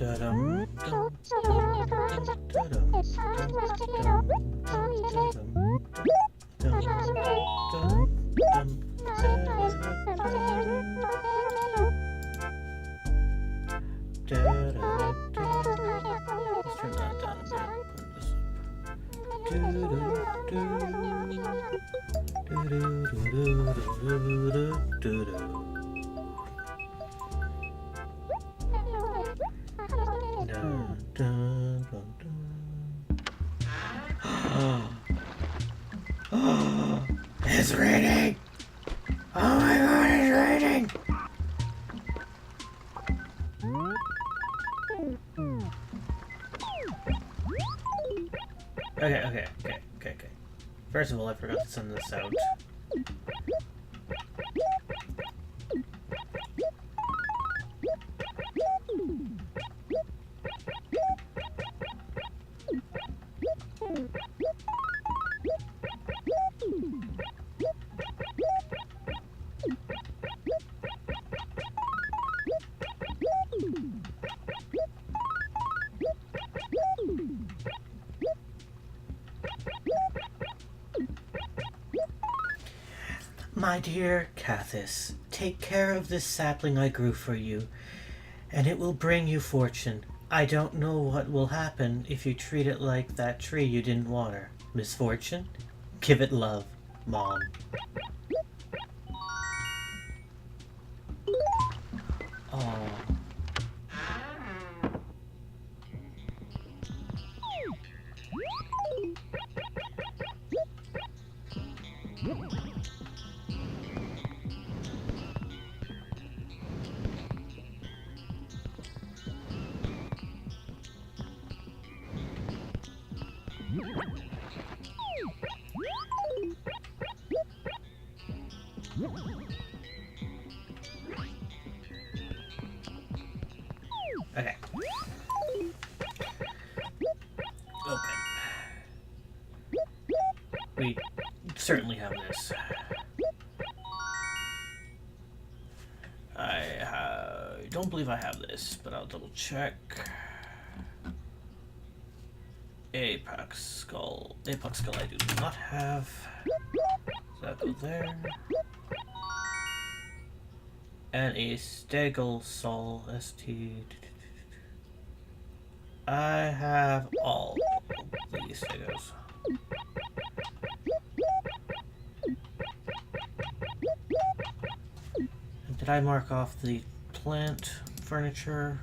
Let's turn that down a bit. It's raining! Oh my god, it's raining! Okay. First of all, I forgot to send this out. My dear Cathis, take care of this sapling I grew for you, and it will bring you fortune. I don't know what will happen if you treat it like that tree you didn't water. Misfortune? Give it love, Mom. Oh. Okay. Open. We certainly have this. I don't believe I have this, but I'll double check. Apex skull I do not have. So that goes there. And a Stegel Sol ST. I have all these Stegos. Did I mark off the plant furniture?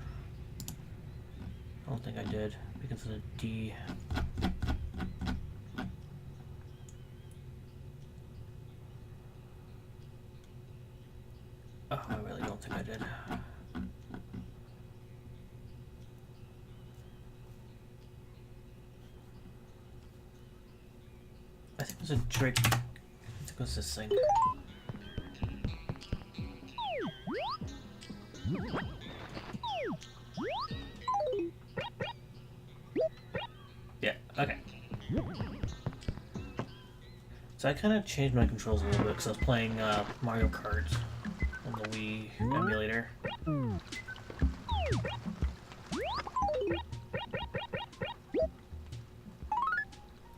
I don't think I did because of the D. Oh, I really don't think I did. I think it was a Drake. I think it was this thing. Yeah, okay. So I kind of changed my controls a little bit because I was playing Mario Kart on the Wii emulator.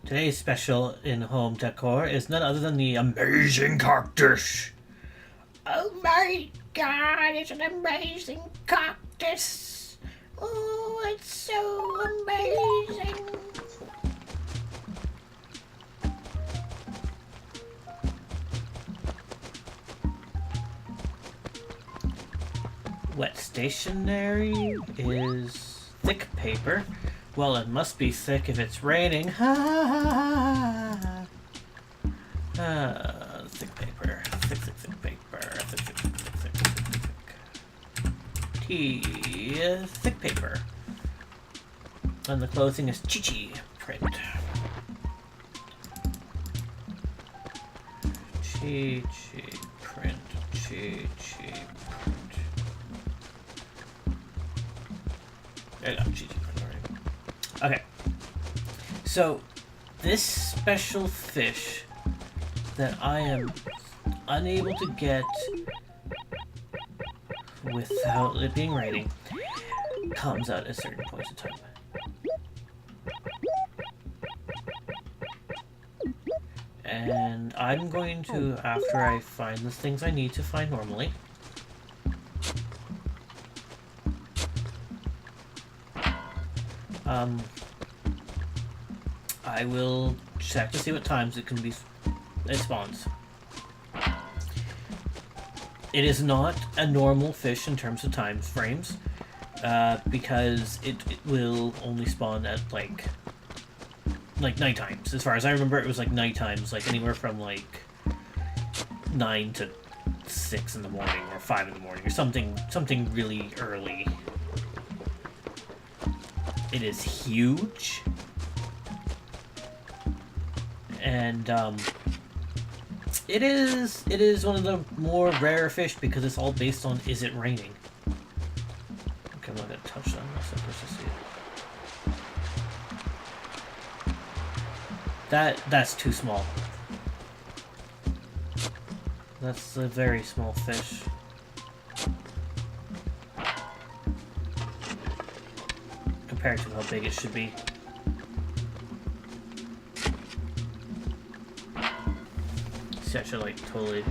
Today's special in home decor is none other than the amazing cactus. Oh my god, it's an amazing cactus. Oh, it's so amazing. Wet stationery is thick paper. Well, it must be thick if it's raining. Ha ha ha ha. Thick paper. Thick paper. Thick. Thick paper. And the clothing is Chi-Chi print. Chi-Chi print. Chi-Chi print. There you go, Chi-Chi print already. Okay. So, this special fish that I am unable to get without it being raining comes out at certain points in time. And I'm going to, after I find the things I need to find normally, I will check to see what times it spawns. It is not a normal fish in terms of time frames, because it will only spawn at like night times. As far as I remember, it was like night times, like anywhere from like 9 to 6 in the morning or 5 in the morning or something really early. It is huge, and it is one of the more rare fish because it's all based on is it raining. Okay, I'm not gonna touch that unless I'm supposed to see it. That's too small. That's a very small fish. Compared to how big it should be. See, I should like totally.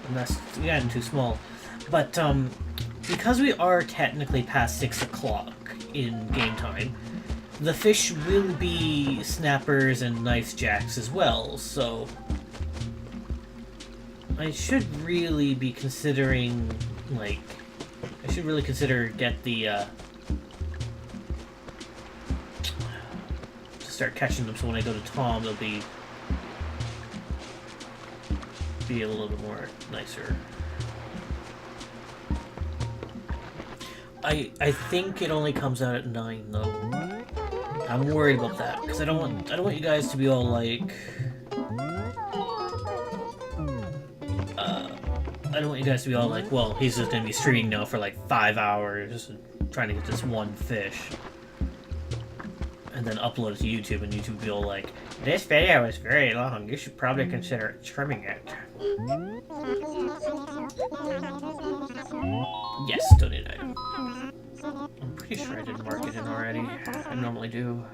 And that's again too small. But because we are technically past 6 o'clock in game time, the fish will be snappers and knife jacks as well, so I should really be considering, like, I should really consider get the, to start catching them so when I go to Tom, they'll be a little bit more nicer. I think it only comes out at 9 though. I'm worried about that because I don't want you guys to be all like I don't want you guys to be all like, well, he's just gonna be streaming now for like 5 hours trying to get this one fish and then upload it to YouTube and YouTube will be all like, this video is very long, you should probably consider trimming it. Yes, donate item. I'm pretty sure I did mark it in already. I normally do.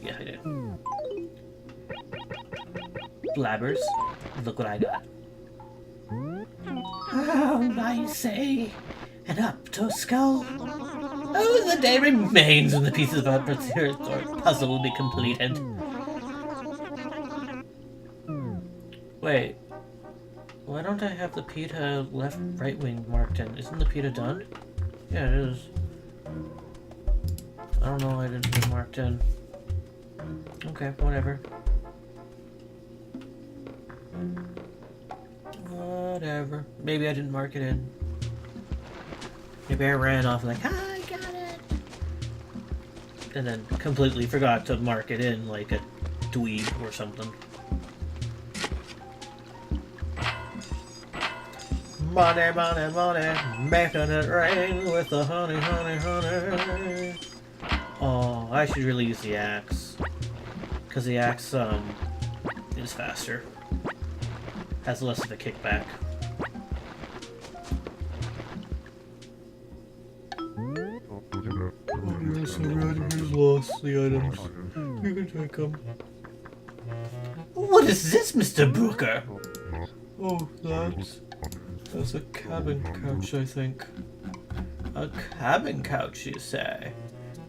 Yeah, I did. Blabbers. Look what I got. Oh, I say. An Opto-skull. Oh, the day remains when the pieces of our puzzle will be completed. Wait. Why don't I have the PETA left right wing marked in? Isn't the PETA done? Yeah, it is. I don't know why I didn't get marked in. Okay, whatever. Whatever. Maybe I didn't mark it in. Maybe I ran off like, ah, I got it! And then completely forgot to mark it in like a dweeb or something. Money, money, money, making it rain with the honey, honey, honey. Oh, I should really use the axe. Because the axe, is faster. Has less of a kickback. Oh, yes, already. He's lost the items. You can take them. What is this, Mr. Brooker? Oh, that's a cabin couch, I think. A cabin couch, you say?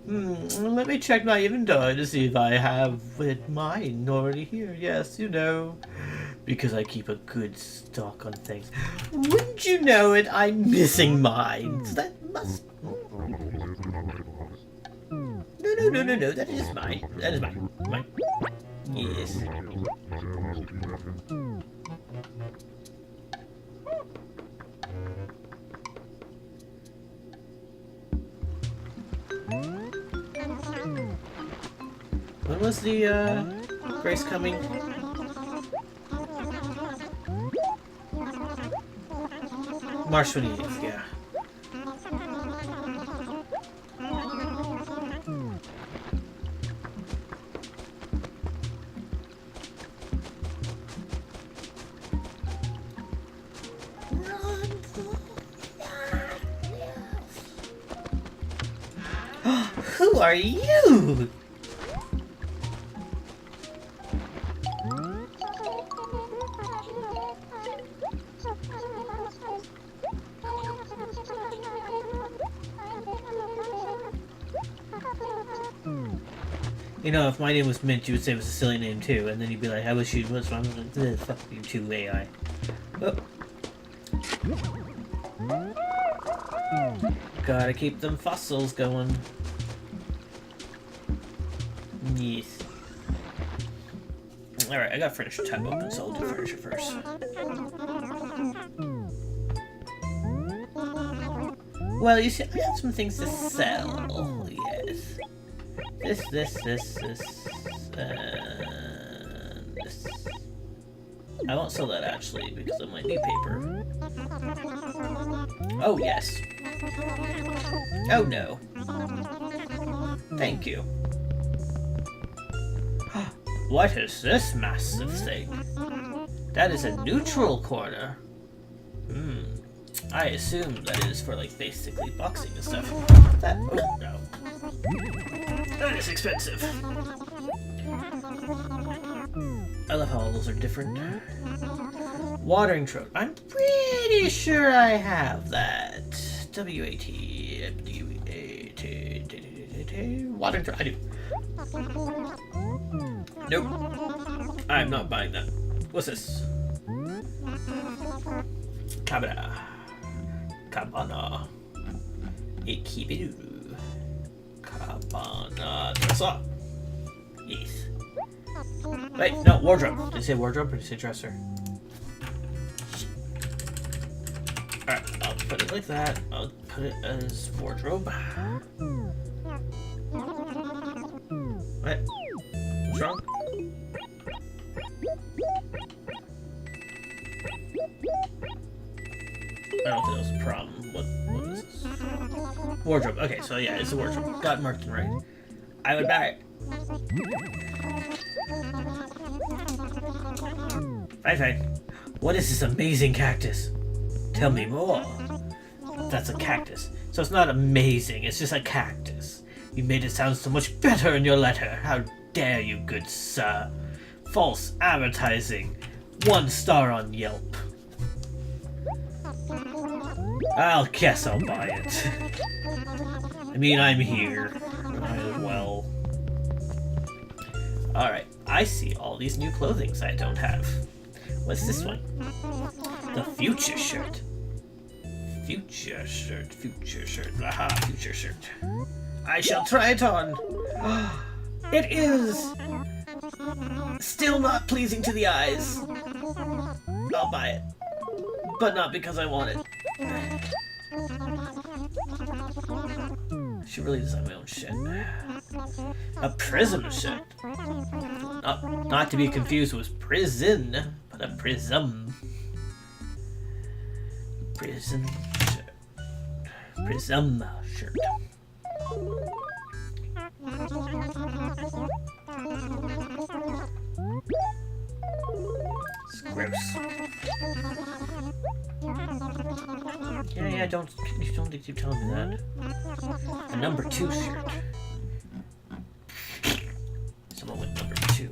Let me check my inventory to see if I have mine already here. Yes, you know. Because I keep a good stock on things. Wouldn't you know it? I'm missing mine. So that must... No. That is mine. That is mine. Mine. Yes. When was the, Grace coming? March 28th, yeah. Who are you? You know, if my name was Mint, you would say it was a silly name too, and then you'd be like, I wish you was wrong. Fuck you too, AI. Oh. Gotta keep them fossils going. Yes. Alright, I got furniture tab open, so I'll do furniture first. Well, you see, I have some things to sell. Yes. This. I won't sell that actually because I might need paper. Oh, yes. Oh, no. Thank you. What is this massive thing? That is a neutral corner. I assume that is for, like, basically boxing and stuff. That, oh, no. That is expensive. I love how all those are different. Watering trout. I'm pretty sure I have that. W-A-T. Watering trout. I do. Nope. I'm not buying that. What's this? Cabana. Ikibiru. Cabana. Dresser. Yes. Wait, no, wardrobe. Did it say wardrobe or did it say dresser? Alright, I'll put it like that. I'll put it as wardrobe. What? What's wrong? I don't think that was a problem. What is this? Wardrobe. Okay, so yeah, it's a wardrobe. Got marked and right. I would buy it. Fine. What is this amazing cactus? Tell me more. That's a cactus. So it's not amazing, it's just a cactus. You made it sound so much better in your letter. How dare you, good sir. False advertising. 1 star on Yelp. I'll guess I'll buy it. I mean, I'm here. Might as well. Alright, I see all these new clothings I don't have. What's this one? The future shirt. Future shirt. Aha, future shirt. I shall try it on. It is still not pleasing to the eyes. I'll buy it. But not because I want it. I should really design my own shit. A prism shirt. Not to be confused with prison, but a prism. Prism shirt. Prism shirt. It's gross. Yeah, don't keep telling me that. A number 2 shirt. Someone with number 2.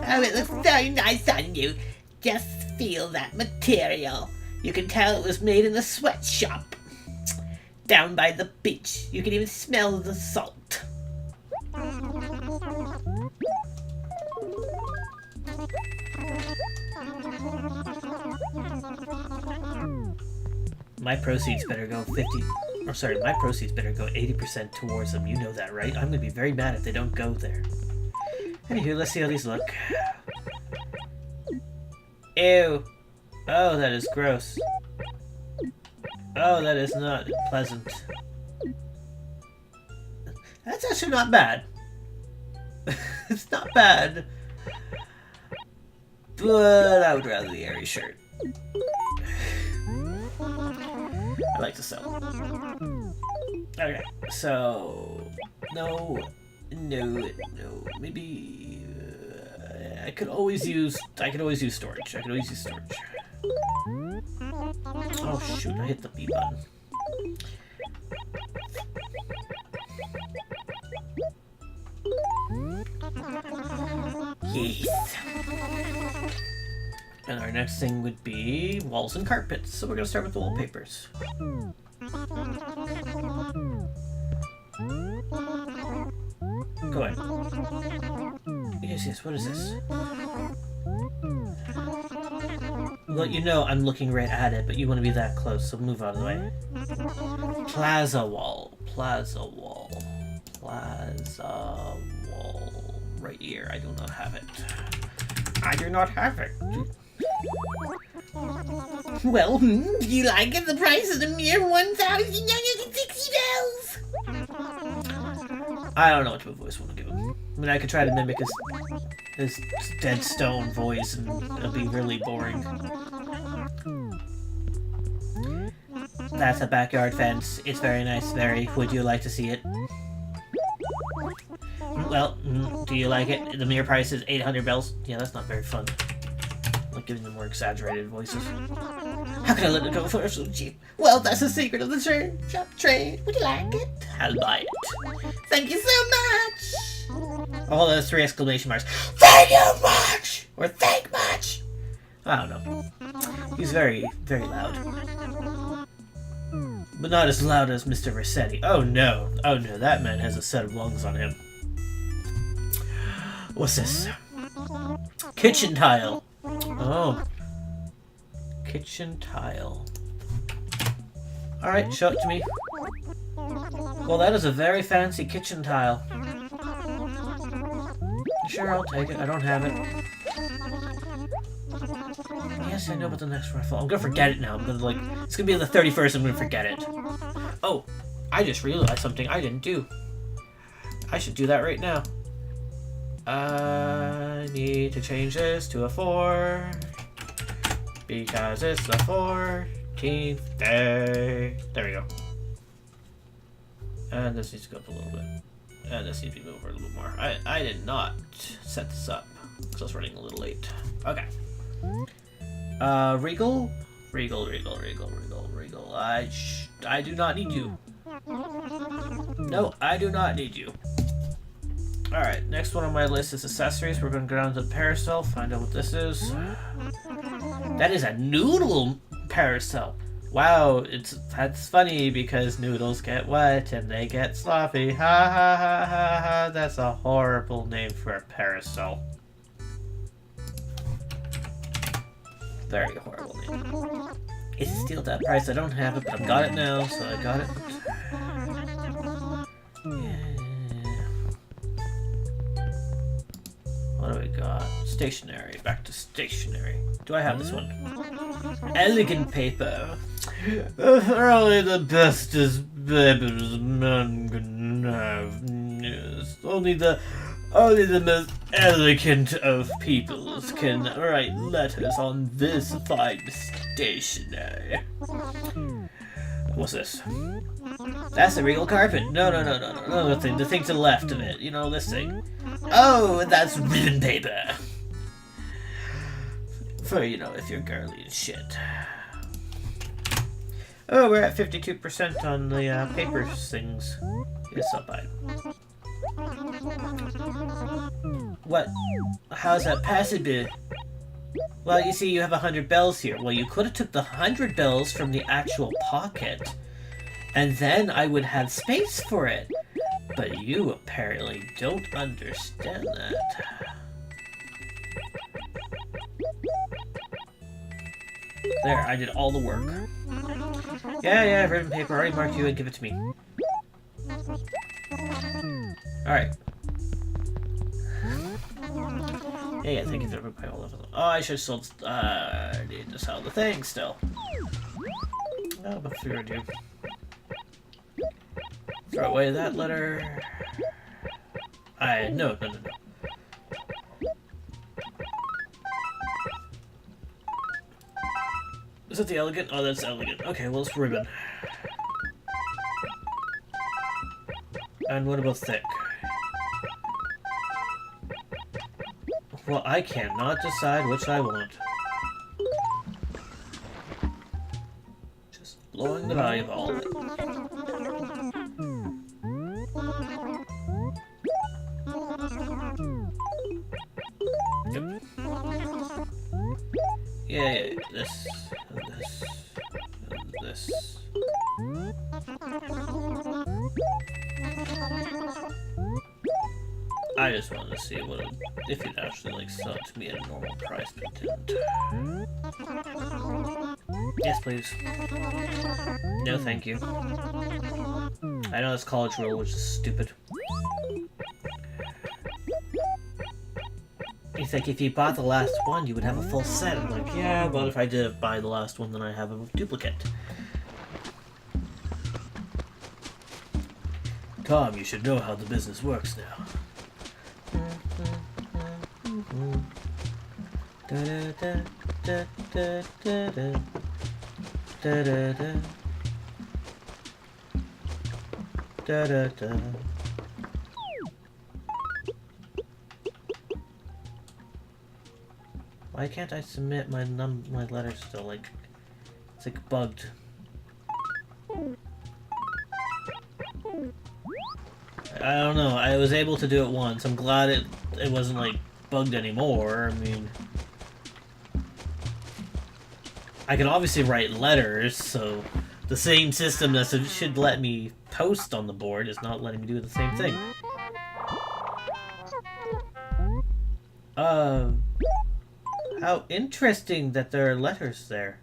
Oh, it looks so nice on you. Just feel that material. You can tell it was made in a sweatshop. Down by the beach. You can even smell the salt. My proceeds better go 80% towards them. You know that, right? I'm gonna be very mad if they don't go there. Anywho, let's see how these look. Ew. Oh, that is gross. Oh, that is not pleasant. That's actually not bad. It's not bad. But I would rather the airy shirt. I like to sell. Okay, so no. Maybe I could always use storage. Oh shoot, I hit the B button. Yes. And our next thing would be walls and carpets. So we're gonna start with the wallpapers. Go ahead. Yes, what is this? Well, you know I'm looking right at it, but you want to be that close, so move out of the way. Plaza wall. Right here. I do not have it. I do not have it. Well, do you like it? The price is a mere 1,960 bells. I don't know what type of voice I want to give him. I mean, I could try to mimic his dead stone voice, and it'll be really boring. That's a backyard fence. It's very nice, very. Would you like to see it? Well, do you like it? The mere price is 800 bells. Yeah, that's not very fun. Like giving them more exaggerated voices. How can I let it go for so cheap? Well, that's the secret of the shop trade. Would you like it? I'll buy it. Thank you so much! Oh, there's 3 exclamation marks. Thank you much! Or thank much! I don't know. He's very, very loud. But not as loud as Mr. Rossetti. Oh no, that man has a set of lungs on him. What's this? Kitchen tile. Oh. Kitchen tile. Alright, show it to me. Well, that is a very fancy kitchen tile. Sure, I'll take it. I don't have it. Yes, I know about the next raffle. I'm gonna forget it now. I'm gonna, like, it's gonna be on the 31st, I'm gonna forget it. Oh, I just realized something I didn't do. I should do that right now. I need to change this to a 4 because it's the 14th day. There we go. And this needs to go up a little bit. And this needs to be moved over a little bit more. I did not set this up because I was running a little late. Okay. Regal. I do not need you. No, I do not need you. Alright, next one on my list is accessories. We're going to go down to the parasol, find out what this is. That is a noodle parasol. Wow, that's funny because noodles get wet and they get sloppy. Ha ha ha ha ha. That's a horrible name for a parasol. Very horrible name. It's still that price. I don't have it, but I've got it now, so I got it. Yeah. What do we got? Stationery. Back to stationery. Do I have this one? Elegant paper. Only the best is papers man can have. Yes. Only the most elegant of peoples can write letters on this fine stationery. What's this? That's the regal carpet. No, the thing to the left of it. You know, this thing. Oh, that's ribbon paper. For, you know, if you're girly and shit. Oh, we're at 52% on the paper things. Yes, I'll buy it. What? How's that possible? Well, you see, you have 100 bells here. Well, you could have took the 100 bells from the actual pocket, and then I would have space for it. But you apparently don't understand that. There, I did all the work. Yeah, ribbon paper. I already marked you and give it to me. Alright. Yeah, thank you for buying all of them. Oh, I should have sold. I need to sell the thing still. Oh, but figure I do. Throw away that letter. No. Is that the elegant? Oh, that's elegant. Okay, well, it's ribbon. And what about thick? Well, I cannot decide which I want. lowering the value of all of it. Yep. Yeah, this. I just wanted to see what if you'd actually like sell it to me at a normal price, but didn't. Yes, please. No, thank you. I know this college rule, which is stupid. He's like, if you bought the last one, you would have a full set. I'm like, yeah, but if I did buy the last one, then I have a duplicate. Tom, you should know how the business works now. Why can't I submit my letters still? Like, it's like bugged. I don't know. I was able to do it once. I'm glad it wasn't like bugged anymore. I mean, I can obviously write letters, so the same system that should let me post on the board is not letting me do the same thing. How interesting that there are letters there.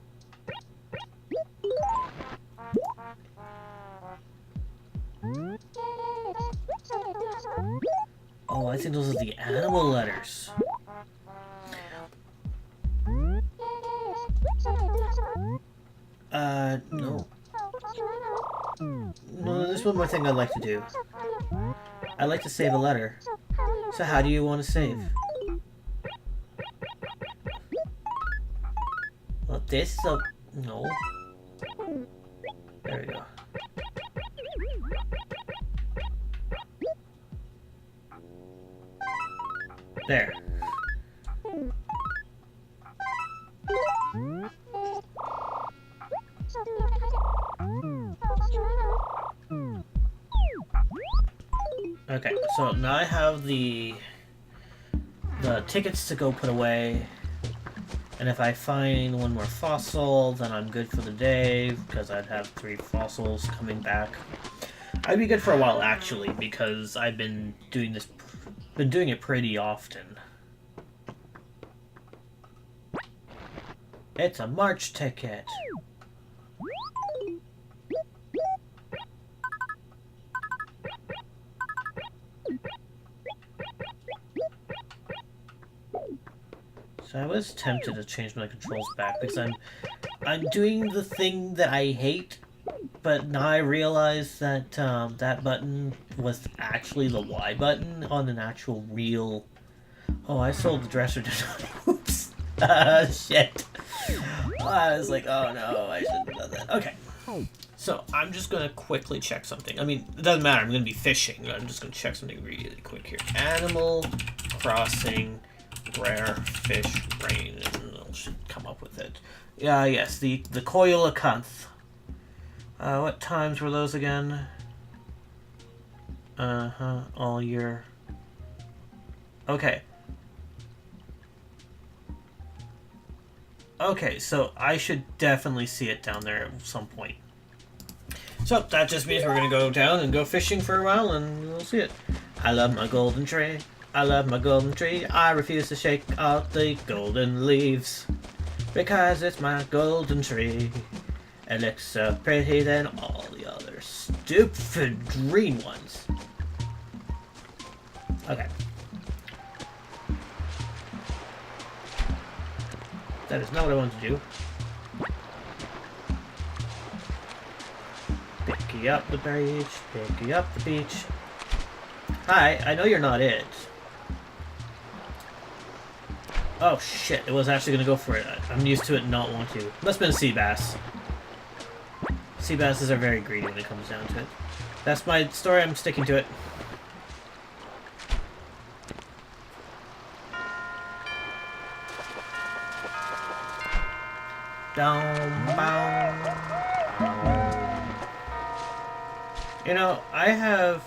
Oh, I think those are the animal letters. No. No, there's one more thing I'd like to do. I'd like to save a letter. So how do you want to save? Well, this is a... No. There we go. There. Okay, so now I have the tickets to go put away, and if I find one more fossil, then I'm good for the day, because I'd have 3 fossils coming back. I'd be good for a while, actually, because I've been doing it pretty often. It's a March ticket. So I was tempted to change my controls back because I'm doing the thing that I hate, but now I realize that that button was actually the Y button on an actual real... Oh, I sold the dresser to... Oops. Shit. I was like, oh no, I shouldn't have done that. Okay. So, I'm just going to quickly check something. I mean, it doesn't matter. I'm going to be fishing. I'm just going to check something really quick here. Animal Crossing rare fish rain, and it should come up with it. Yeah, yes, the Hero5th. What times were those again? All year. Okay. Okay, so I should definitely see it down there at some point. So, that just means we're gonna go down and go fishing for a while, and we'll see it. I love my golden tree. I love my golden tree. I refuse to shake out the golden leaves, because it's my golden tree. It looks so pretty than all the other stupid green ones. Okay. That is not what I wanted to do. Picky up the beach, picky up the beach. Hi, I know you're not it. Oh shit, it was actually gonna go for it. I'm used to it not want to. Must have been a sea bass. Sea basses are very greedy when it comes down to it. That's my story, I'm sticking to it. Down, bound. You know, I have...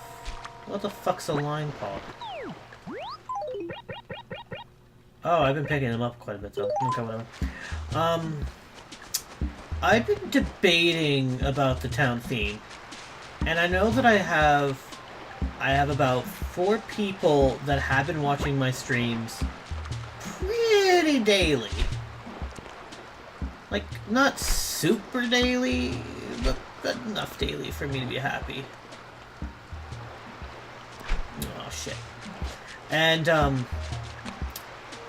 What the fuck's a line called? Oh, I've been picking them up quite a bit, though. Okay, whatever. I've been debating about the town theme. And I know that I have about 4 people that have been watching my streams pretty daily. Like, not super daily, but enough daily for me to be happy. Oh, shit. And,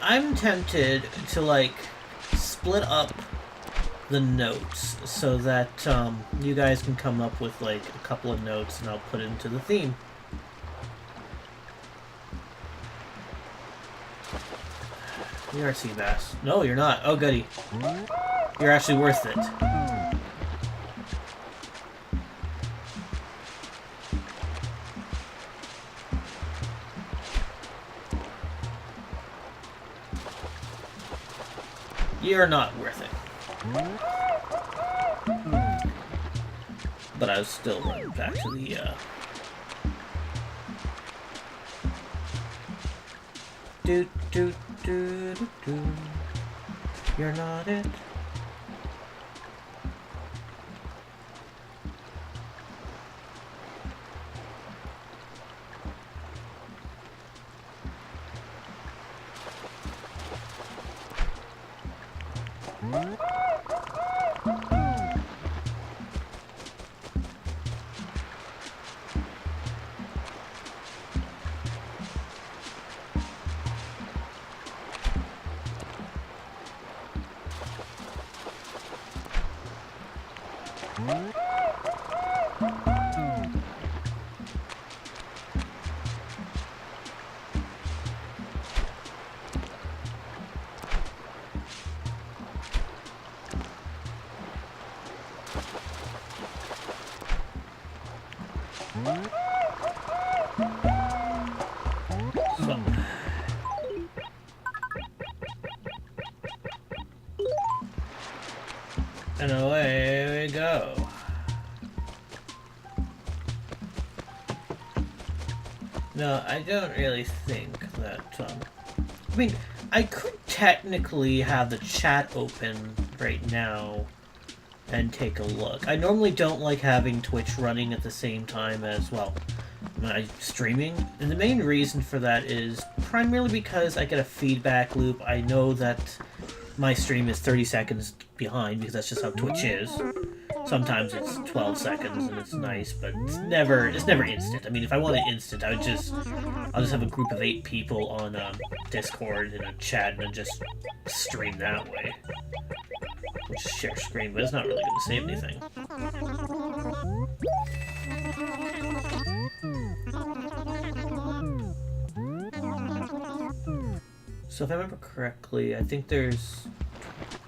I'm tempted to, like, split up the notes so that, you guys can come up with, like, a couple of notes and I'll put it into the theme. You are sea bass. No, you're not. Oh, goody. You're actually worth it. You're not worth it. But I was still running back to the, do do do do do. You're not it. And away we go. No, I don't really think that, I mean, I could technically have the chat open right now and take a look. I normally don't like having Twitch running at the same time as, well, my streaming. And the main reason for that is primarily because I get a feedback loop. I know that my stream is 30 seconds behind because that's just how Twitch is. Sometimes it's 12 seconds and it's nice, but it's never instant. I mean, if I want it instant, I'll just have a group of 8 people on Discord in a chat and then just stream that way. Which is share screen, but it's not really going to save anything. So if I remember correctly, I think there's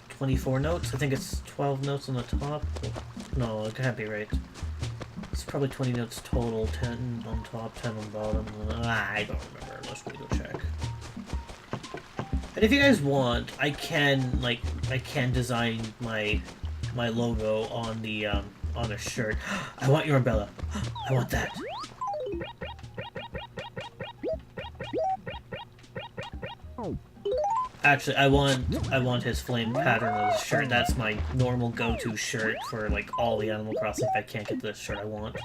24 notes. I think it's 12 notes on the top. No, it can't be right. It's probably 20 notes total, 10 on top, 10 on bottom. I don't remember. Let's go check. And if you guys want, I can design my logo on the on a shirt. I want your umbrella. I want that. Actually, I want his flame pattern on his shirt. That's my normal go-to shirt for like all the Animal Crossing. If I can't get the shirt I want,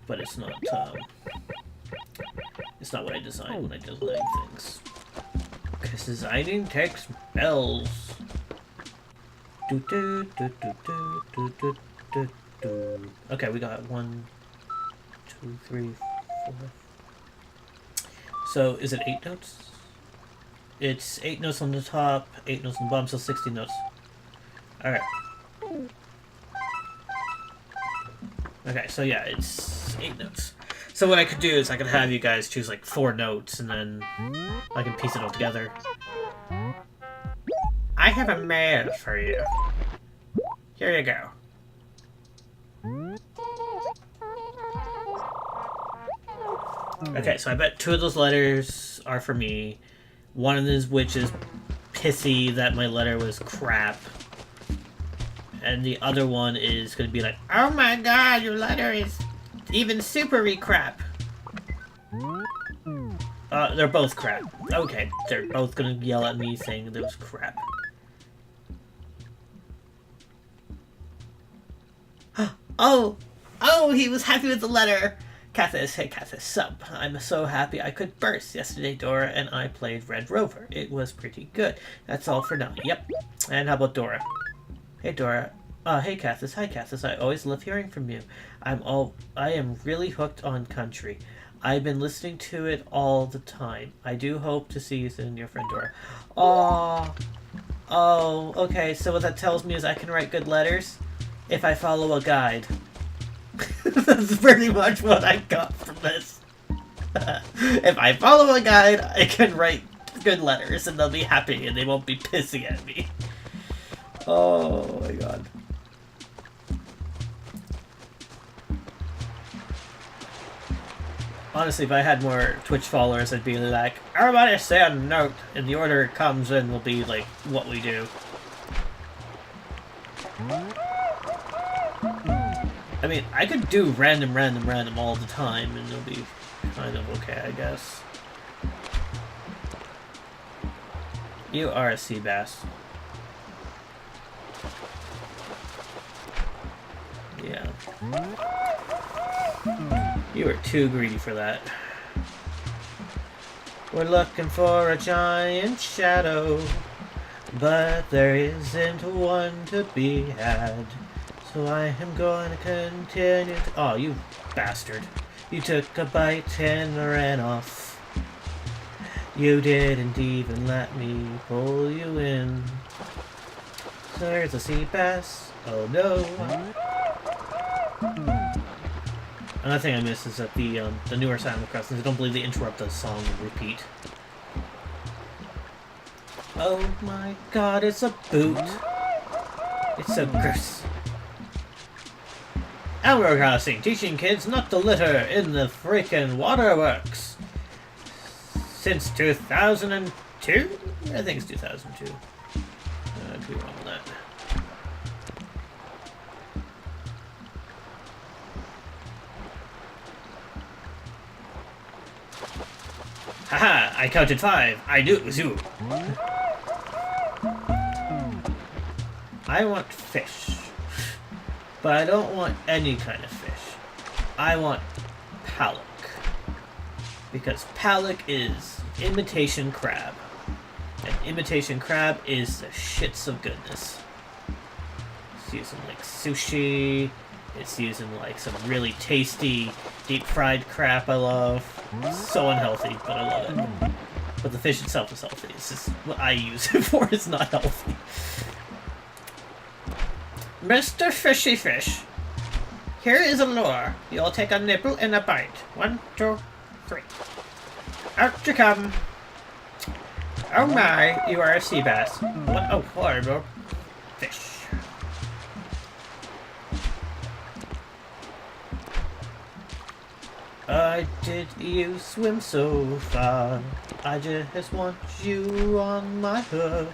but it's not what I design when I design things. Because designing takes bells. Do do do do do do do do do. Okay, we got 1, 2, 3, 4. So, is it 8 notes? It's 8 notes on the top, 8 notes on the bottom, so 60 notes. Alright. Okay, so yeah, it's 8 notes. So what I could do is I could have you guys choose like 4 notes, and then I can piece it all together. I have a mail for you. Here you go. Okay, so I bet 2 of those letters are for me. One of those which is pissy that my letter was crap. And the other one is gonna be like, oh my god, your letter is even supery crap. They're both crap. Okay, they're both gonna yell at me saying that was crap. Oh, he was happy with the letter. Cathis, hey Cathis, sup. I'm so happy I could burst. Yesterday Dora and I played Red Rover. It was pretty good. That's all for now. Yep. And how about Dora? Hey Dora. Hey Cathis. Hi Cathis. I always love hearing from you. I am really hooked on country. I've been listening to it all the time. I do hope to see you soon, your friend Dora. Oh, okay, so what that tells me is I can write good letters if I follow a guide. That's pretty much what I got from this. If I follow a guide, I can write good letters and they'll be happy and they won't be pissing at me. Oh my god. Honestly, if I had more Twitch followers, I'd be like, everybody say a note, and the order it comes in will be like what we do. I mean, I could do random all the time, and it'll be kind of okay, I guess. You are a sea bass. Yeah. You are too greedy for that. We're looking for a giant shadow, but there isn't one to be had. So I am going to continue to... Oh, you bastard. You took a bite and ran off. You didn't even let me pull you in. There's a sea bass. Oh no. Another thing I miss is that the newer Animal Crossing, I don't believe they interrupt the song and repeat. Oh my god, it's a boot. It's so gross. Animal Crossing, teaching kids not to litter in the freaking waterworks. Since 2002? I think it's 2002. I'd be wrong on that. Haha, I counted 5. I knew it was you. I want fish. But I don't want any kind of fish. I want Palak. Because Palak is imitation crab. And imitation crab is the shits of goodness. It's used in like sushi. It's used in like some really tasty deep fried crap I love. It's so unhealthy, but I love it. But the fish itself is healthy. It's just what I use it for is not healthy. Mr. Fishy Fish, here is a lure. You'll take a nibble and a bite. 1, 2, 3. Out you come. Oh my, you are a sea bass. What a horrible fish. Why did you swim so far? I just want you on my hook.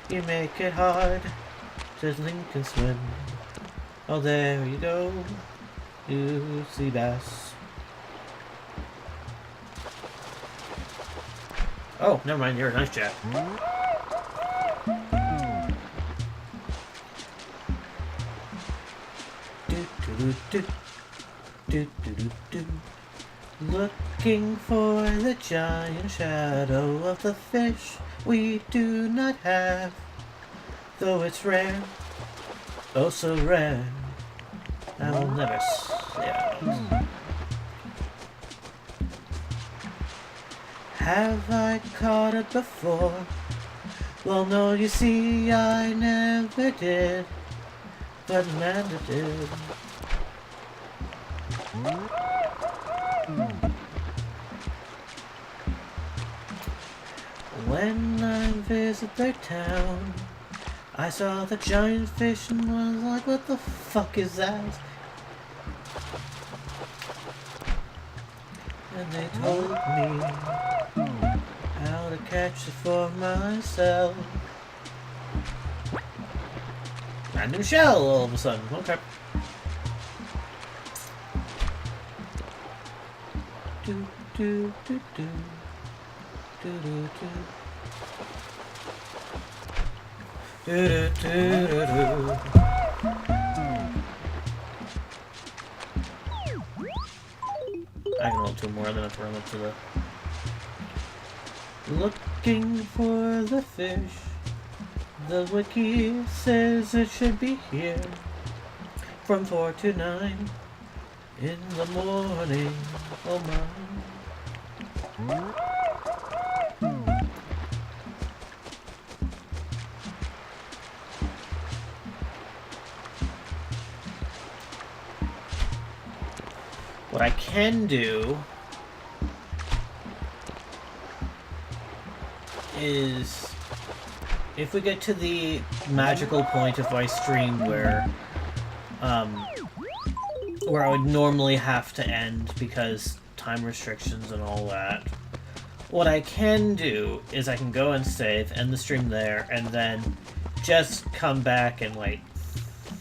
You make it hard to link and swim. Oh, there you go, you sea bass. Oh, never mind, you're a nice chap. Looking for the giant shadow of the fish we do not have, though it's rare, oh so rare, I will never say out. Have I caught it before? Well no, you see I never did, but Amanda did. When I visit their town, I saw the giant fish and was like, what the fuck is that? And they told me how to catch it for myself. Random shell all of a sudden. Okay. Do, do, do, do. Do, do, do. Do, do, do, do, do. I can hold 2 more, then I have to run up to the... Looking for the fish. The wiki says it should be here from 4 to 9 in the morning. Oh my. What I can do is, if we get to the magical point of my stream where I would normally have to end because time restrictions and all that, what I can do is I can go and save, end the stream there, and then just come back and like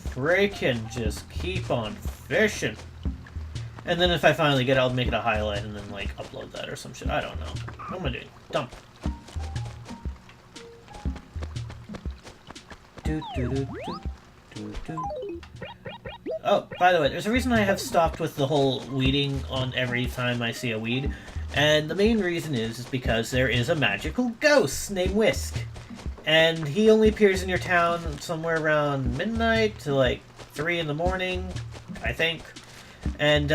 freaking just keep on fishing. And then if I finally get it, I'll make it a highlight and then like upload that or some shit. I don't know. What am I doing? Dump. Oh, by the way, there's a reason I have stopped with the whole weeding on every time I see a weed. And the main reason is because there is a magical ghost named Whisk. And he only appears in your town somewhere around midnight to like 3 in the morning, I think. And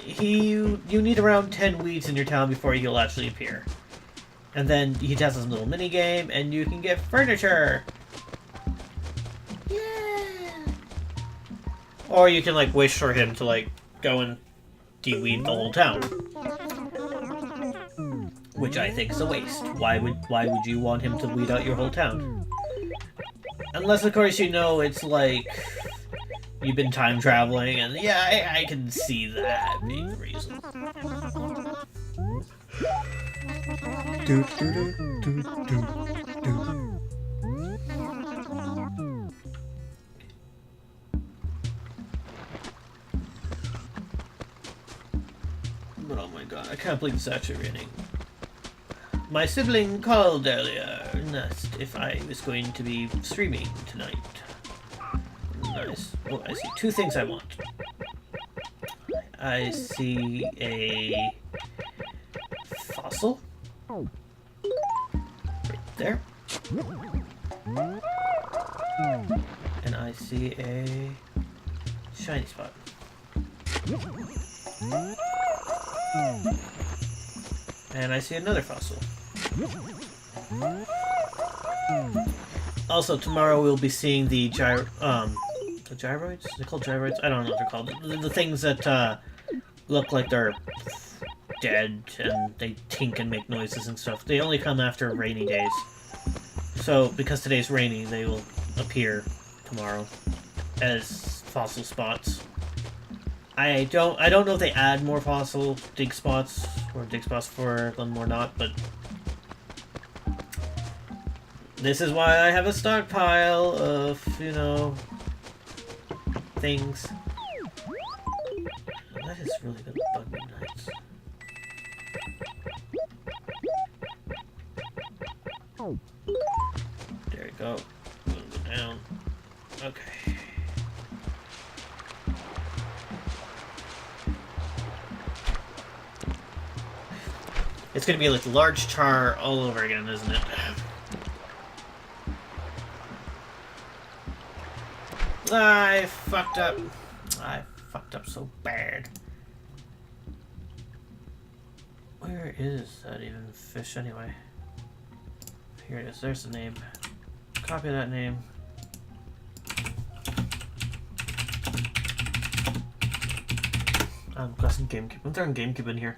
you need around 10 weeds in your town before he'll actually appear. And then he has this little mini game, and you can get furniture. Yeah. Or you can like wish for him to like go and de-weed the whole town, which I think is a waste. Why would you want him to weed out your whole town? Unless of course you know it's like you've been time traveling, and yeah, I can see that being the reason. Do, do, do, do, do, do. But oh my god, I can't believe it's actually raining. My sibling called earlier and asked if I was going to be streaming tonight. Nice. Oh, I see 2 things I want. I see a fossil. Right there. And I see a shiny spot. And I see another fossil. Also, tomorrow we'll be seeing the the gyroids? They're called gyroids? I don't know what they're called. The things that look like they're dead and they tink and make noises and stuff. They only come after rainy days. So, because today's rainy, they will appear tomorrow as fossil spots. I don't know if they add more fossil dig spots for them or not, but this is why I have a stockpile of, you know, things. That is really gonna bug me nuts. There we go. I'm gonna go down. Okay. It's gonna be like large char all over again, isn't it? I fucked up. I fucked up so bad. Where is that even fish anyway? Here it is. There's the name. Copy that name. I'm guessing GameCube. I'm throwing GameCube in here.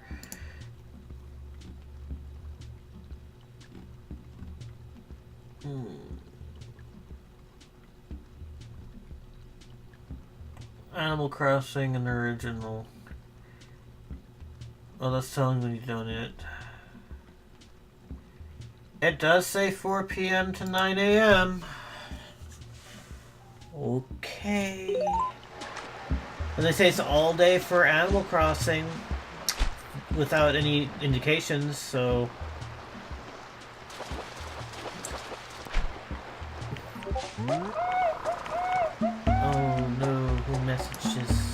Animal Crossing and original. Oh, that's telling me you're doing it. It does say 4 p.m. to 9 a.m. Okay. And they say it's all day for Animal Crossing without any indications, so... Oh no, who messages?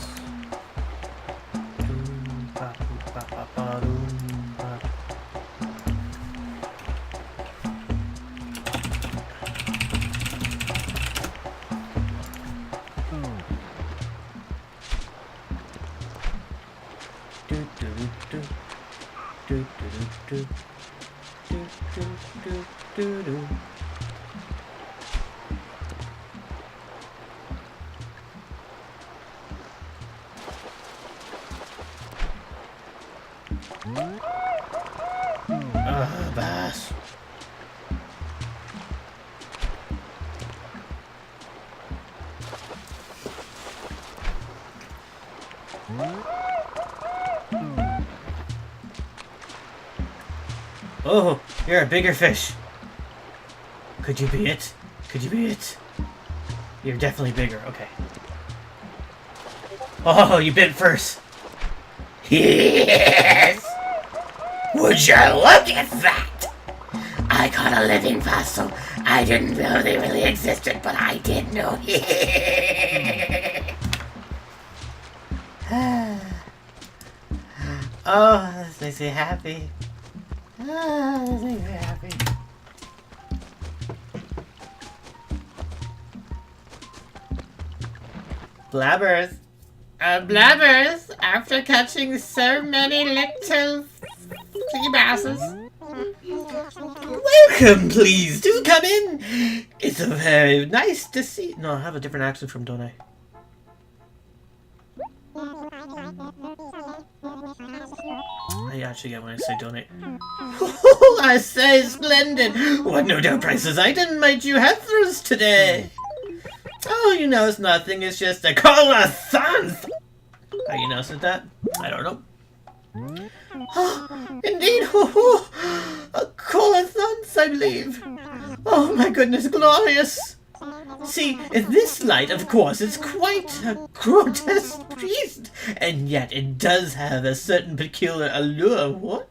Bass. Oh, you're a bigger fish. Could you be it? Could you be it? You're definitely bigger. Okay. Oh, you bit first. Yes! Would you look at that? I caught a living fossil. I didn't know they really existed, but I did know. Oh, this makes me happy. Oh, this makes me happy. Blabbers. Blabbers, after catching so many little sea basses. Welcome, please. Do come in. It's very nice to see. No, I have a different accent from, don't I? I actually get when I say donate. I say splendid. What no doubt prices item might you have for us today? Oh, you know it's nothing. It's just a colathon. How you noticed that? I don't know. Oh, indeed. A colathon, I believe. Oh my goodness, glorious. See, in this light, of course, it's quite a grotesque beast, and yet it does have a certain peculiar allure. What?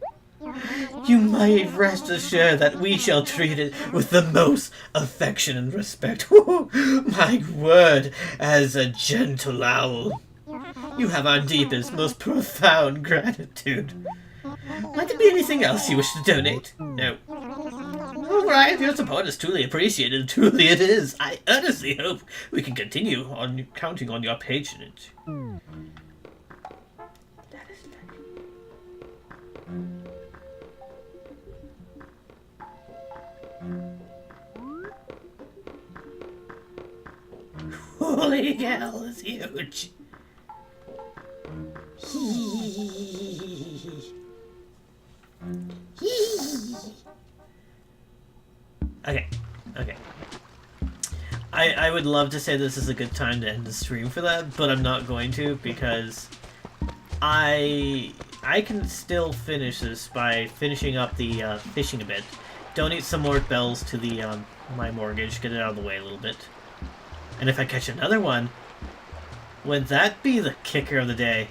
You may rest assured that we shall treat it with the most affection and respect. My word, as a gentle owl. You have our deepest, most profound gratitude. Might there be anything else you wish to donate? No. Alright, your support is truly appreciated. Truly it is. I earnestly hope we can continue on counting on your patronage. Holy hell, it's huge. Okay. I would love to say this is a good time to end the stream for that, but I'm not going to because I can still finish this by finishing up the fishing a bit. Donate some more bells to the my mortgage, get it out of the way a little bit. And if I catch another one, would that be the kicker of the day?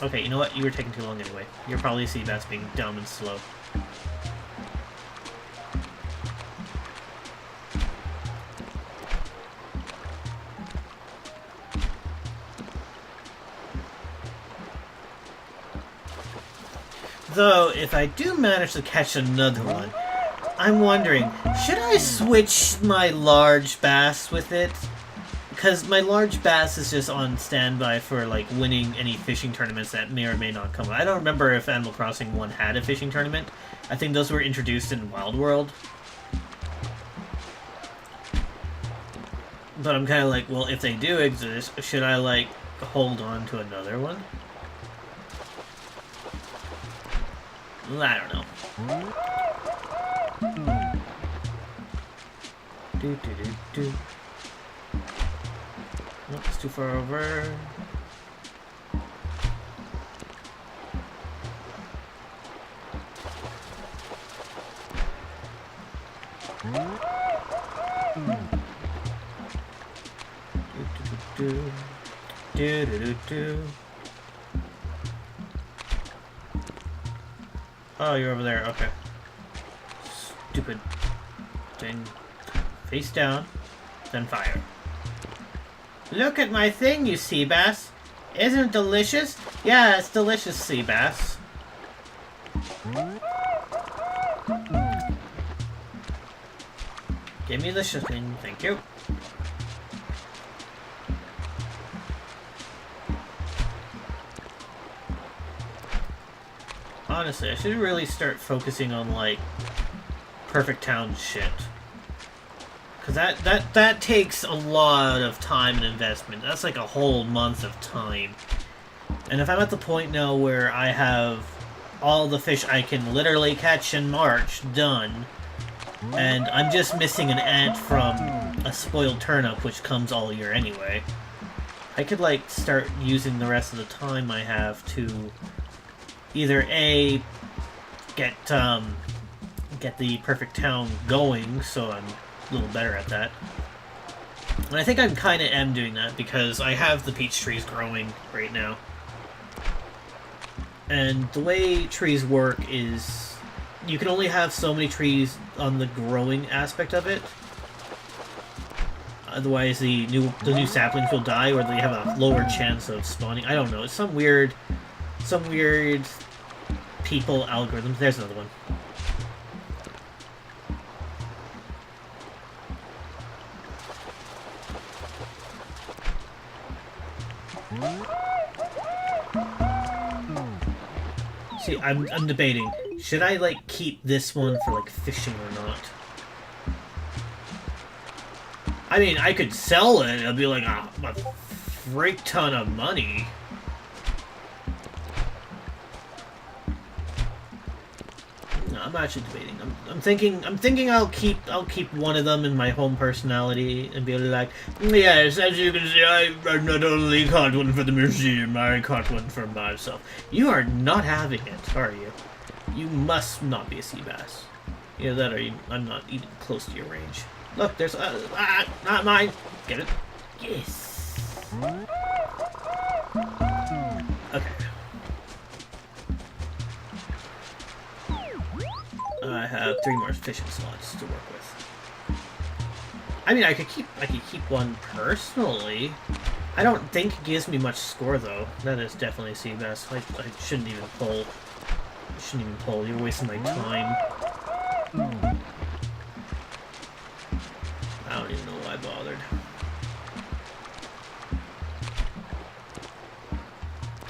Okay, you know what? You were taking too long anyway. You're probably sea bass being dumb and slow. Though, if I do manage to catch another one, I'm wondering, should I switch my large bass with it? Because my large bass is just on standby for, like, winning any fishing tournaments that may or may not come. I don't remember if Animal Crossing 1 had a fishing tournament. I think those were introduced in Wild World. But I'm kind of like, well, if they do exist, should I, like, hold on to another one? I don't know. Nope, it's too far over. do. Do do do do. Oh, you're over there. Okay. Stupid thing. Face down, then fire. Look at my thing, you sea bass. Isn't it delicious? Yeah, it's delicious, sea bass. Give me the thing, thank you. Honestly, I should really start focusing on, like, perfect town shit. Because that takes a lot of time and investment. That's like a whole month of time. And if I'm at the point now where I have all the fish I can literally catch in March done, and I'm just missing an ant from a spoiled turnip, which comes all year anyway, I could, like, start using the rest of the time I have to either A, get the perfect town going, so I'm a little better at that. And I think I kind of am doing that because I have the peach trees growing right now. And the way trees work is you can only have so many trees on the growing aspect of it. Otherwise the new saplings will die, or they have a lower chance of spawning. I don't know. It's some weird people algorithms. There's another one. See, I'm debating. Should I, like, keep this one for, like, fishing or not? I mean, I could sell it. It'll be like a freak ton of money. No, I'm actually debating. I'm thinking I'll keep one of them in my home personality and be like, yes, as you can see, I not only caught one for the museum, I caught one for myself. You are not having it, are you? You must not be a sea bass. Either that or I'm not even close to your range. Look, there's not mine. Get it? Yes. Okay. I have 3 more fishing slots to work with. I mean, I could keep one personally. I don't think it gives me much score though. That is definitely sea bass. I shouldn't even pull. I shouldn't even pull. You're wasting my time. I don't even know why I bothered.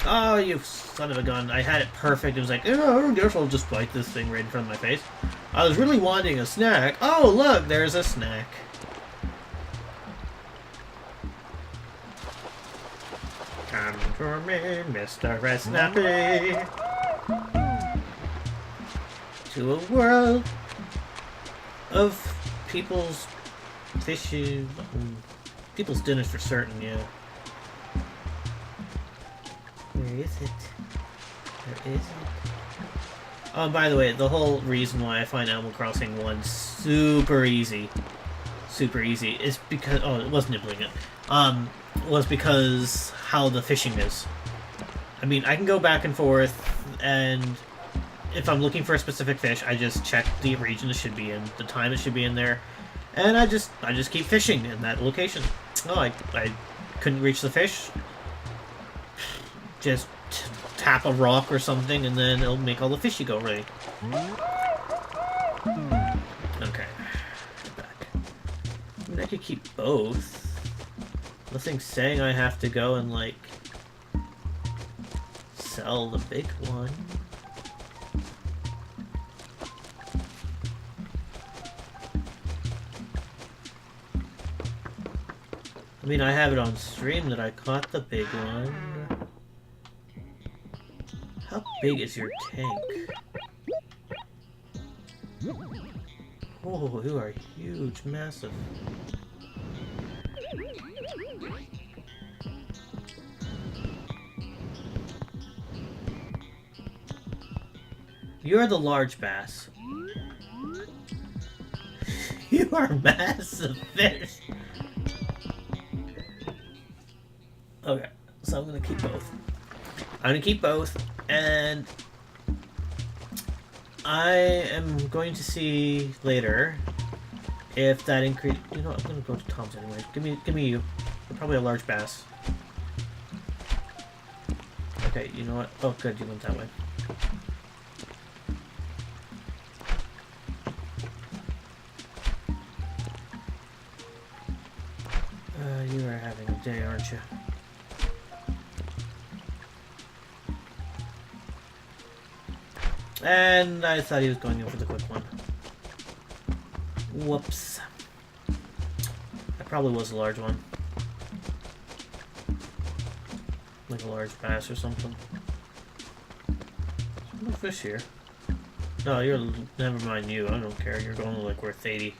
Oh, you son of a gun. I had it perfect. It was like, oh, I guess I'll just bite this thing right in front of my face. I was really wanting a snack. Oh, look, there's a snack. Come for me, Mr. Red Snappy. To a world of people's fishes, people's dinners for certain, yeah. Where is it? Where is it? Oh, by the way, the whole reason why I find Animal Crossing 1 super easy is because, oh, it was nibbling it, was because how the fishing is. I mean, I can go back and forth, and if I'm looking for a specific fish, I just check the region it should be in, the time it should be in there, and I just keep fishing in that location. Oh, I couldn't reach the fish. Just tap a rock or something, and then it'll make all the fishy go away. Okay. Get back. I mean, I could keep both. Nothing's saying I have to go and, like, sell the big one. I mean, I have it on stream that I caught the big one. How big is your tank? Oh, you are huge, massive. You're the large bass. You are massive fish. I'm gonna keep both, and I am going to see later if that increase. You know, I'm gonna go to Tom's anyway. Give me you. You're probably a large bass. Okay, you know what? Oh, good, you went that way. You are having a day, aren't you? And I thought he was going in for the quick one. Whoops. That probably was a large one. Like a large bass or something. There's no fish here. No, you're... Never mind you. I don't care. You're going like worth 80.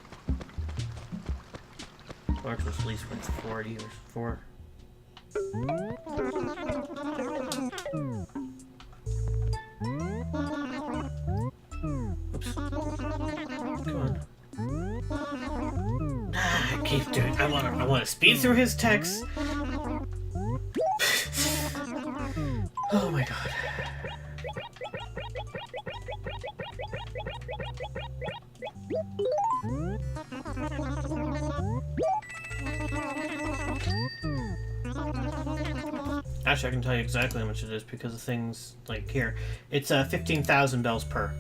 Large was at least worth 40 or 4. Oops. Come on. I keep doing... I want to speed through his text. Oh my god. Actually, I can tell you exactly how much it is because of things like here. It's 15,000 bells per.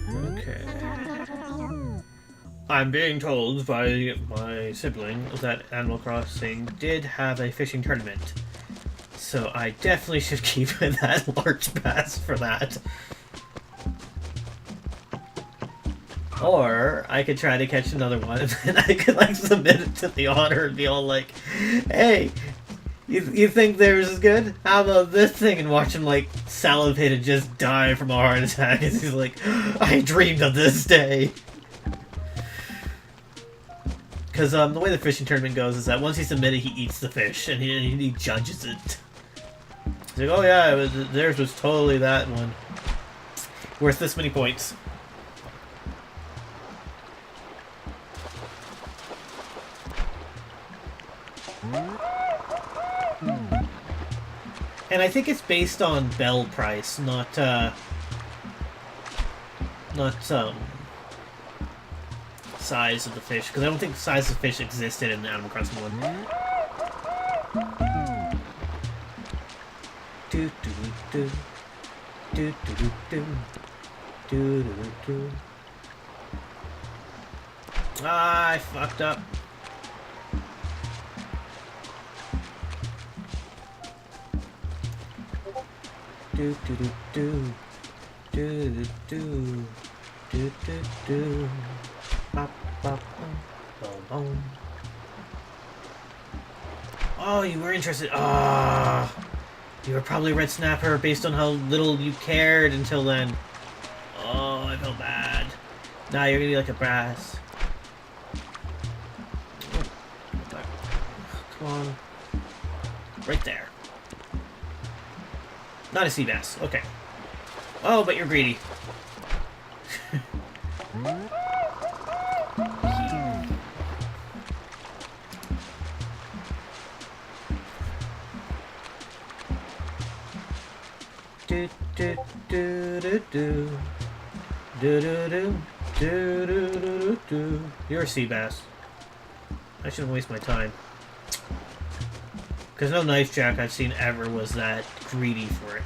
Okay. I'm being told by my sibling that Animal Crossing did have a fishing tournament. So I definitely should keep that large bass for that. Or I could try to catch another one and then I could like submit it to the honor and be all like, hey, you think theirs is good? How about this thing? And watch him like salivate and just die from a heart attack as he's like, I dreamed of this day. Because the way the fishing tournament goes is that once he's submitted, he eats the fish and he judges it. He's like, oh yeah, theirs was totally that one. Worth this many points. And I think it's based on bell price, not size of the fish, because I don't think size of fish existed in the Animal Crossing one. Do do do do do do do do do do. Ah, I fucked up. Do do do do do do do do do do. Bop bop boom boom. Oh, you were interested. Ah, you were probably a red snapper based on how little you cared until then. Oh, I felt bad. Now you're gonna be like a brass. Come on, right there. Not a sea bass. Okay. Oh, but you're greedy. Do do do do do do do do do do do do. You're a sea bass. I shouldn't waste my time. Because no knife jack I've seen ever was that greedy for it.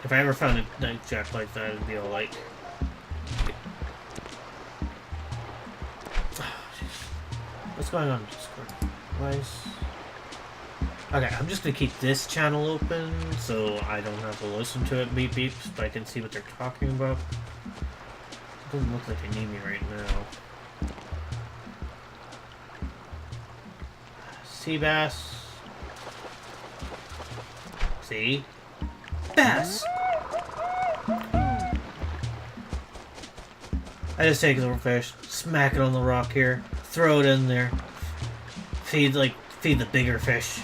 If I ever found a knife jack like that, it'd be all like... What's going on in Discord? Why is... Okay, I'm just gonna keep this channel open so I don't have to listen to it beep beeps, but I can see what they're talking about. It doesn't look like they need me right now. Sea bass. See? Bass! I just take the fish, smack it on the rock here, throw it in there, feed the bigger fish.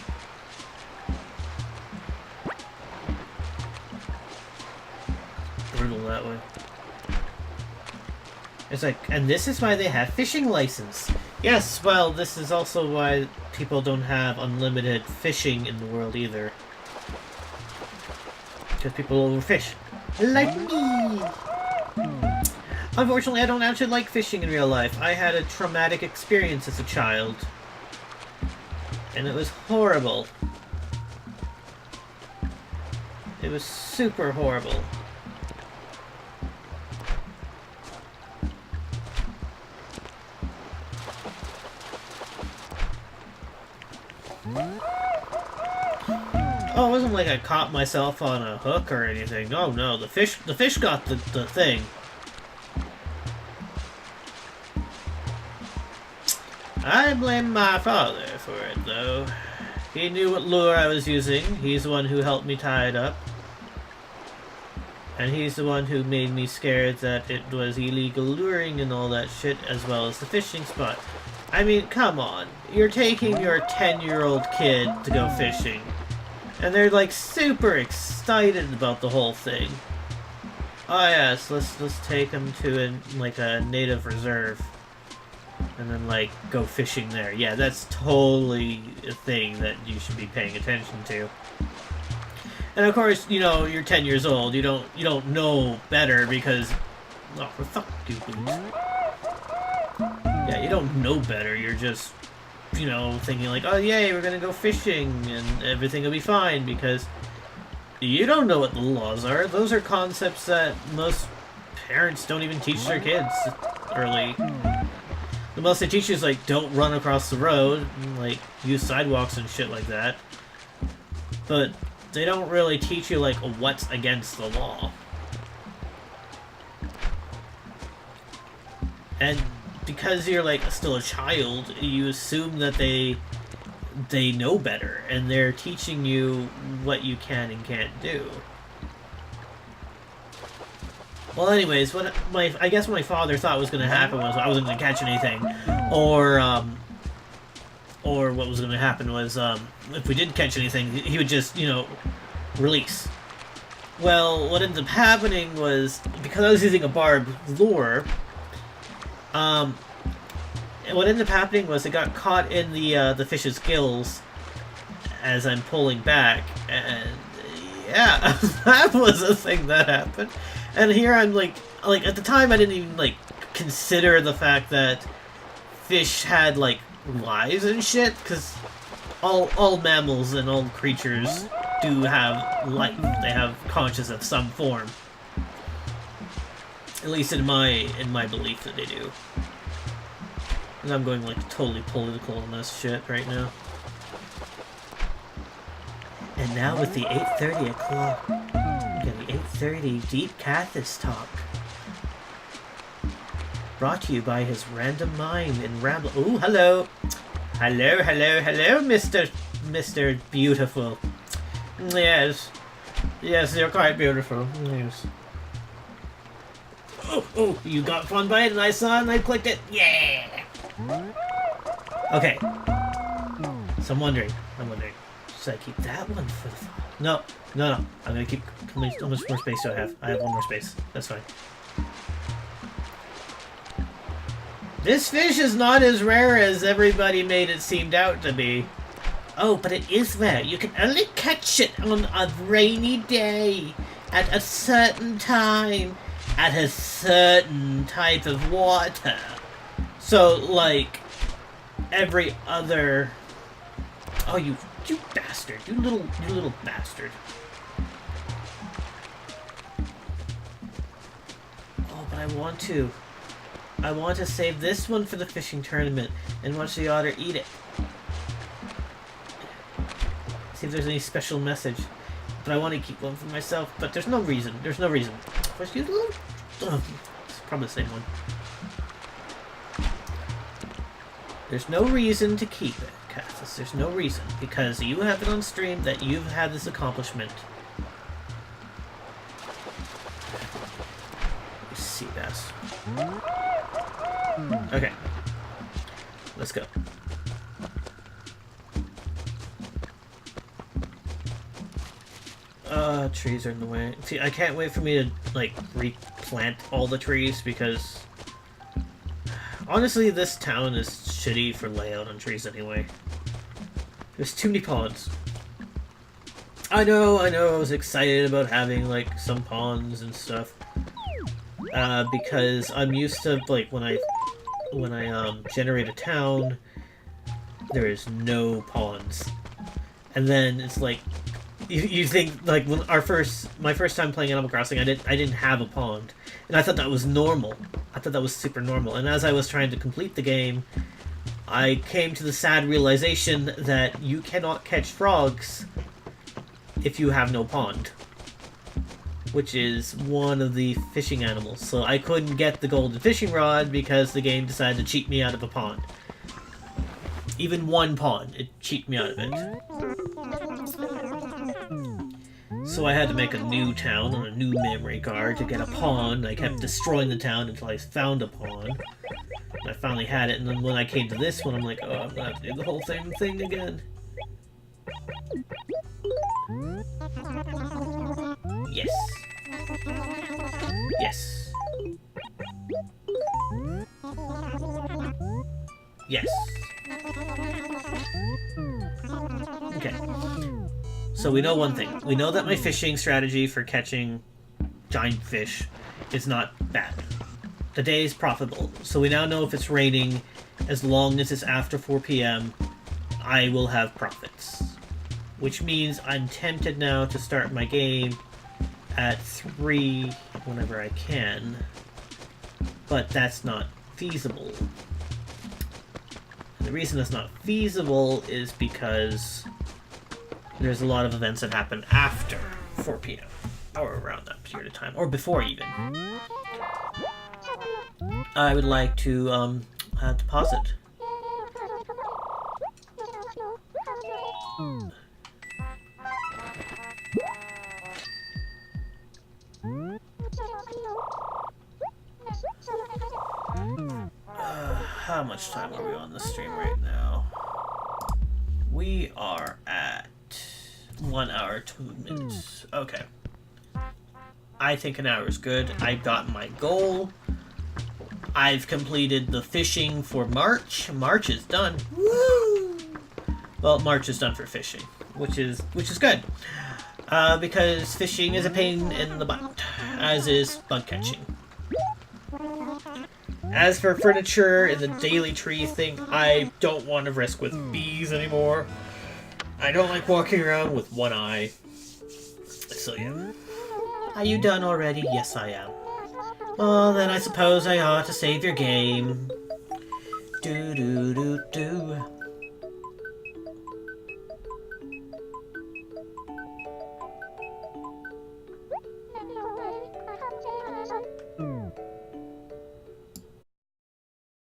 Brutal that way. It's like, and this is why they have fishing license. Yes, well, this is also why people don't have unlimited fishing in the world either. Because people overfish. Like me! Unfortunately, I don't actually like fishing in real life. I had a traumatic experience as a child. And it was horrible. It was super horrible. Oh, it wasn't like I caught myself on a hook or anything. Oh no, the fish got the thing. I blame my father for it, though. He knew what lure I was using. He's the one who helped me tie it up. And he's the one who made me scared that it was illegal luring and all that shit, as well as the fishing spot. I mean, come on. You're taking your 10-year-old kid to go fishing. And they're, like, super excited about the whole thing. Oh, yes, let's take them to, a native reserve. And then, like, go fishing there. Yeah, that's totally a thing that you should be paying attention to. And of course, you know, you're 10 years old. You don't know better because... Oh, fuck you, Boots. Yeah, you don't know better. You're just, you know, thinking like, oh, yay, we're gonna go fishing and everything will be fine because you don't know what the laws are. Those are concepts that most parents don't even teach their kids early. The most they teach you is, like, don't run across the road, and, like, use sidewalks and shit like that. But they don't really teach you, like, what's against the law. And because you're, like, still a child, you assume that they know better, and they're teaching you what you can and can't do. Well, anyways, I guess what my father thought was going to happen was I wasn't going to catch anything, or what was going to happen was if we did catch anything, he would just, you know, release. Well, what ended up happening was because I was using a barbed lure, what ended up happening was it got caught in the fish's gills as I'm pulling back, and yeah, that was a thing that happened. And here I'm like at the time I didn't even, like, consider the fact that fish had, like, lives and shit, because all mammals and all creatures do have life. They have conscience of some form. At least in my belief that they do. And I'm going, like, totally political on this shit right now. And now with the 8:30 o'clock, the 8:30 Deep Cathis Talk. Brought to you by his random mind and ramble. Ooh, hello. Hello, Mr. Beautiful. Yes. Yes, you're quite beautiful. Yes. Oh, you got one bite and I saw it and I clicked it. Yeah! Okay. So I'm wondering. Should I keep that one for the... No. I'm gonna keep... How much more space do I have? I have one more space. That's fine. This fish is not as rare as everybody made it seemed out to be. Oh, but it is rare. You can only catch it on a rainy day. At a certain time. At a certain type of water. So, like, every other... Oh, you bastard. You little bastard. Oh, but I want to. I want to save this one for the fishing tournament and watch the otter eat it. See if there's any special message. But I want to keep one for myself, but there's no reason. There's no reason. It's probably the same one. There's no reason to keep it, Cassis. There's no reason. Because you have it on stream that you've had this accomplishment. Sea bass. Okay. Let's go. Trees are in the way. See, I can't wait for me to, like, replant all the trees because Honestly, this town is shitty for layout on trees anyway. There's too many ponds. I know, I was excited about having, like, some ponds and stuff. Because I'm used to, like, when I generate a town, there is no ponds. And then it's like, you think, like, when my first time playing Animal Crossing, I didn't have a pond. And I thought that was normal. I thought that was super normal. And as I was trying to complete the game, I came to the sad realization that you cannot catch frogs if you have no pond. Which is one of the fishing animals. So I couldn't get the golden fishing rod because the game decided to cheat me out of a pond. Even one pond, it cheated me out of it. So I had to make a new town on a new memory card to get a pond. I kept destroying the town until I found a pond. And I finally had it, and then when I came to this one, I'm like, oh, I'm gonna have to do the whole thing again. Yes. Yes. Yes. Okay. So we know one thing. We know that my fishing strategy for catching giant fish is not bad. The day is profitable. So we now know if it's raining, as long as it's after 4 p.m., I will have profits. Which means I'm tempted now to start my game at 3 whenever I can. But that's not feasible. And the reason it's not feasible is because there's a lot of events that happen after 4 p.m. or around that period of time, or before even. I would like to deposit. How much time are we on the stream right now? We are at 1 hour, 2 minutes. Okay. I think an hour is good. I've got my goal. I've completed the fishing for March. March is done. Woo! Well, March is done for fishing, which is good. Because fishing is a pain in the butt, as is bug catching. As for furniture and the daily tree thing, I don't want to risk with bees anymore. I don't like walking around with one eye. So yeah. Are you done already? Yes, I am. Well, then I suppose I ought to save your game. Do.